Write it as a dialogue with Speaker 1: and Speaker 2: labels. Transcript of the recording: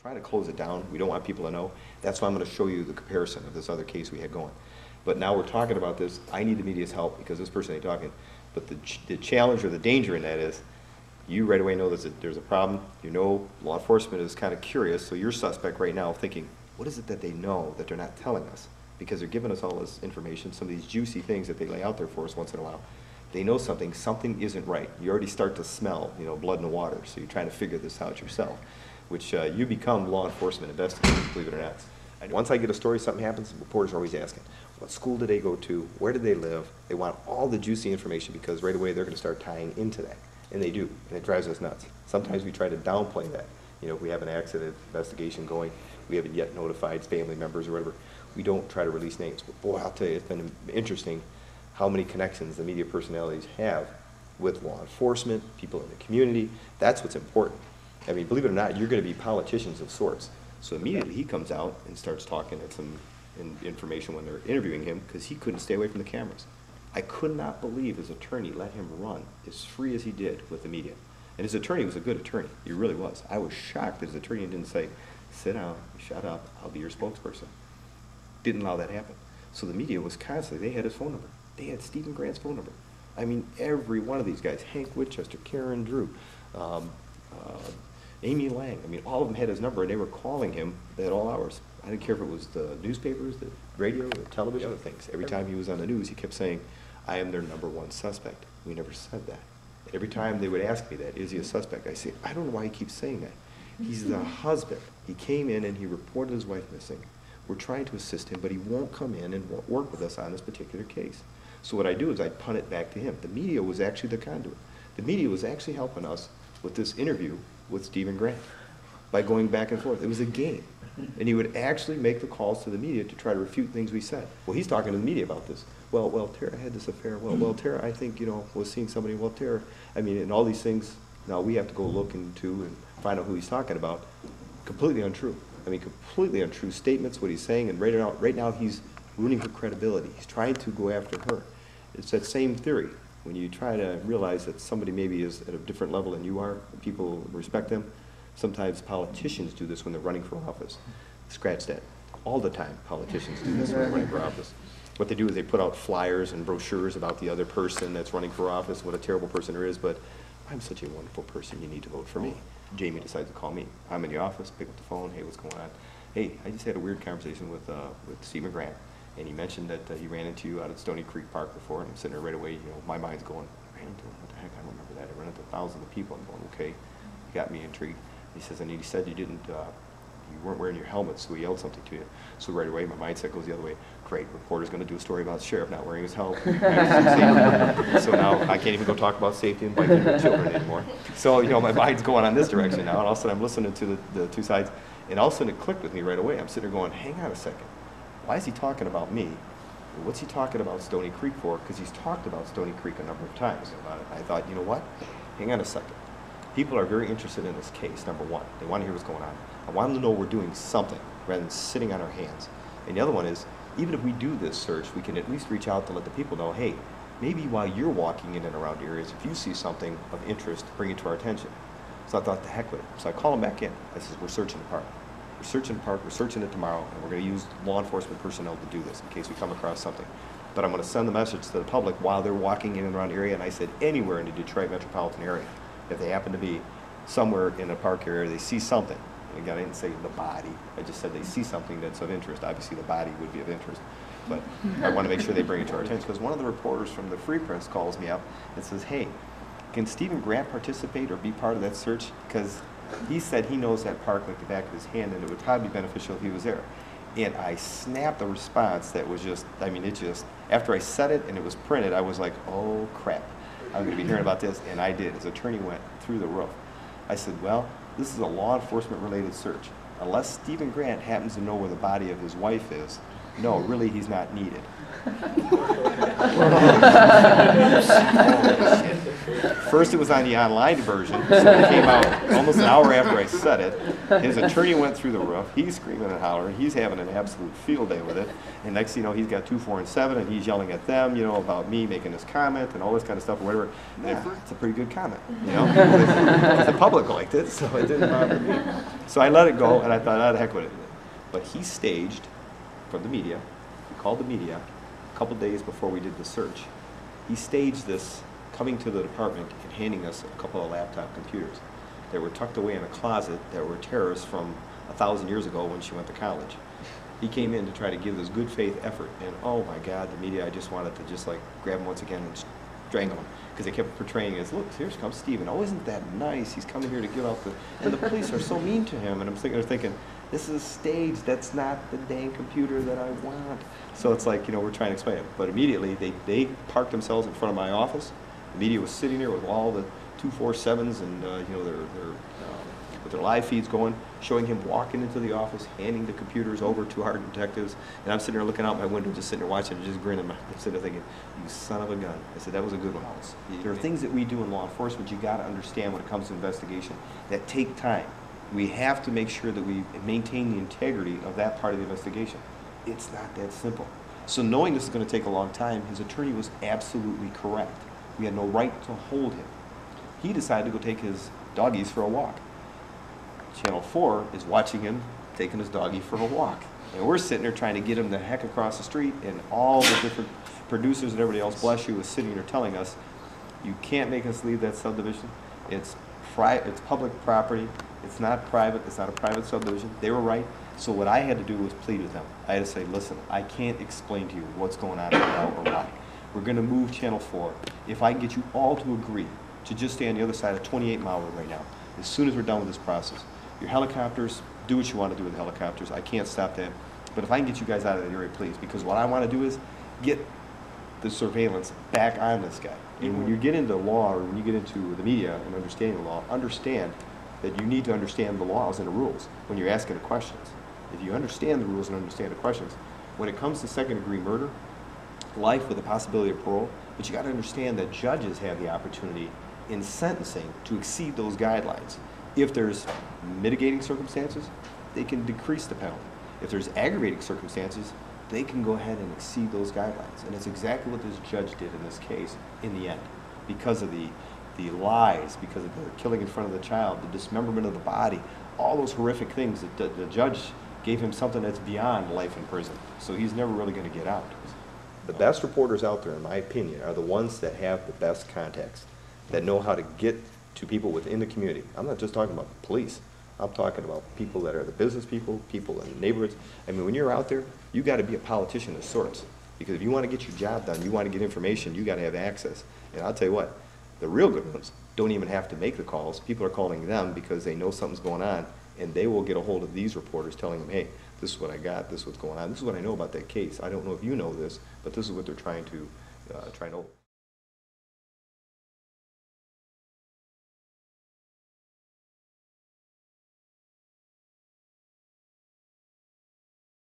Speaker 1: try to close it down. We don't want people to know. That's why I'm going to show you the comparison of this other case we had going. But now we're talking about this. I need the media's help because this person ain't talking. But the challenge or the danger in that is you right away know there's a problem. You know law enforcement is kind of curious, so you're suspect right now thinking, what is it that they know that they're not telling us? Because they're giving us all this information, some of these juicy things that they lay out there for us once in a while. They know something isn't right. You already start to smell, blood in the water, so you're trying to figure this out yourself, which you become law enforcement investigators, believe it or not. And once I get a story, something happens, reporters are always asking, what school did they go to? Where did they live? They want all the juicy information because right away they're going to start tying into that. And they do, and it drives us nuts. Sometimes we try to downplay that. If we have an accident investigation going, we haven't yet notified family members or whatever, we don't try to release names. But boy, I'll tell you, it's been interesting how many connections the media personalities have with law enforcement, people in the community. That's what's important. I mean, believe it or not, you're going to be politicians of sorts. So immediately he comes out and starts talking at some information when they're interviewing him because he couldn't stay away from the cameras. I could not believe his attorney let him run as free as he did with the media. And his attorney was a good attorney. He really was. I was shocked that his attorney didn't say, sit down, shut up, I'll be your spokesperson. Didn't allow that to happen. So the media was constantly, they had his phone number. They had Stephen Grant's phone number. I mean, every one of these guys, Hank Winchester, Karen Drew, Amy Lang, I mean, all of them had his number, and they were calling him at all hours. I didn't care if it was the newspapers, the radio, the television, other things. Every time he was on the news, he kept saying, I am their #1 suspect. We never said that. Every time they would ask me that, is he a suspect? I say, I don't know why he keeps saying that. He's the husband. He came in and he reported his wife missing. We're trying to assist him, but he won't come in and work with us on this particular case. So what I do is I punt it back to him. The media was actually the conduit. The media was actually helping us with this interview with Stephen Grant by going back and forth. It was a game. And he would actually make the calls to the media to try to refute things we said. Well, he's talking to the media about this. Well, Tara had this affair. Well, Tara, I think, was seeing somebody. Well, Tara, I mean, and all these things, now we have to go look into and find out who he's talking about. Completely untrue. I mean, completely untrue statements, what he's saying, and right now he's ruining her credibility. He's trying to go after her. It's that same theory. When you try to realize that somebody maybe is at a different level than you are, people respect them. Sometimes politicians do this when they're running for office. Scratch that. All the time politicians do this when they're running for office. What they do is they put out flyers and brochures about the other person that's running for office, what a terrible person there is, but I'm such a wonderful person, you need to vote for me. Jamie decides to call me. I'm in the office, pick up the phone, hey, what's going on? Hey, I just had a weird conversation with Stephen Grant, and he mentioned that he ran into you out at Stony Creek Park before, and I'm sitting there right away, my mind's going, I ran into him, what the heck, I don't remember that. I ran into thousands of people. I'm going, okay, you got me intrigued. He says, and he said you weren't wearing your helmet, so he yelled something to you. So right away, my mindset goes the other way. Great, reporter's going to do a story about the sheriff not wearing his helmet. So now I can't even go talk about safety and biking with children anymore. So, my mind's going on this direction now, and all of a sudden I'm listening to the two sides, and all of a sudden it clicked with me right away. I'm sitting there going, hang on a second. Why is he talking about me? What's he talking about Stony Creek for? Because he's talked about Stony Creek a number of times. I thought, you know what? Hang on a second. People are very interested in this case, number one. They want to hear what's going on. I want them to know we're doing something rather than sitting on our hands. And the other one is, even if we do this search, we can at least reach out to let the people know, hey, maybe while you're walking in and around areas, if you see something of interest, bring it to our attention. So I thought, the heck with it. So I call them back in. I said, we're searching the park. We're searching the park, we're searching it tomorrow, and we're going to use law enforcement personnel to do this in case we come across something. But I'm going to send the message to the public while they're walking in and around the area, and I said anywhere in the Detroit metropolitan area, if they happen to be somewhere in a park area, they see something. Again, I didn't say the body. I just said they see something that's of interest. Obviously, the body would be of interest. But I want to make sure they bring it to our attention, because one of the reporters from the Free Press calls me up and says, hey, can Stephen Grant participate or be part of that search? Because he said he knows that park like the back of his hand, and it would probably be beneficial if he was there. And I snapped a response that was just, after I said it and it was printed, I was like, oh, crap. I'm going to be hearing about this, and I did. His attorney went through the roof. I said, well, this is a law enforcement related search. Unless Stephen Grant happens to know where the body of his wife is, no, really, he's not needed. First it was on the online version, so it came out almost an hour after I said it. His attorney went through the roof. He's screaming and hollering. He's having an absolute field day with it. And next thing you know, he's got 2, 4, and 7, and he's yelling at them, about me making this comment and all this kind of stuff or whatever. And at first, it's a pretty good comment, because the public liked it, so it didn't bother me. So I let it go, and I thought, ah, the heck with it. But he staged from the media. He called the media a couple days before we did the search. He staged this coming to the department and handing us a couple of laptop computers that were tucked away in a closet that were terrorists from 1,000 years ago when she went to college. He came in to try to give this good faith effort, and oh my God, the media, I just wanted to just like grab him once again and strangle him, because they kept portraying it as, look, here comes Stephen. Oh, isn't that nice? He's coming here to give out the, and the police are so mean to him. And I'm thinking, this is a stage. That's not the dang computer that I want. So it's like, you know, we're trying to explain it. But immediately they parked themselves in front of my office. The media was sitting there with all the 247s and you know, with their live feeds going, showing him walking into the office, handing the computers over to our detectives, and I'm sitting there looking out my window, just sitting there watching, just grinning. I'm sitting there thinking, you son of a gun. I said, that was a good one. There are things that we do in law enforcement you got to understand when it comes to investigation that take time. We have to make sure that we maintain the integrity of that part of the investigation. It's not that simple. So knowing this is going to take a long time, his attorney was absolutely correct. We had no right to hold him. He decided to go take his doggies for a walk. Channel 4 is watching him taking his doggie for a walk. And we're sitting there trying to get him the heck across the street, and all the different producers and everybody else, bless you, is sitting there telling us, you can't make us leave that subdivision. It's public property. It's not private. It's not a private subdivision. They were right. So what I had to do was plead with them. I had to say, listen, I can't explain to you what's going on right now or why. We're going to move Channel 4. If I can get you all to agree to just stay on the other side of 28 Mile Road right now, as soon as we're done with this process. Your helicopters, do what you want to do with the helicopters. I can't stop that. But if I can get you guys out of that area, please, because what I want to do is get the surveillance back on this guy. And when you get into law, or when you get into the media and understanding the law, understand that you need to understand the laws and the rules when you're asking the questions. If you understand the rules and understand the questions, when it comes to second-degree murder, life with the possibility of parole, but you got to understand that judges have the opportunity in sentencing to exceed those guidelines. If there's mitigating circumstances, they can decrease the penalty. If there's aggravating circumstances, they can go ahead and exceed those guidelines. And it's exactly what this judge did in this case in the end. Because of the lies, because of the killing in front of the child, the dismemberment of the body, all those horrific things, the judge gave him something that's beyond life in prison. So he's never really going to get out. The best reporters out there, in my opinion, are the ones that have the best contacts, that know how to get to people within the community. I'm not just talking about police. I'm talking about people that are the business people, people in the neighborhoods. I mean, when you're out there, you got to be a politician of sorts. Because if you want to get your job done, you want to get information, you got to have access. And I'll tell you what, the real good ones don't even have to make the calls. People are calling them because they know something's going on, and they will get a hold of these reporters telling them, hey, this is what I got, this is what's going on, this is what I know about that case. I don't know if you know this, but this is what they're trying to know.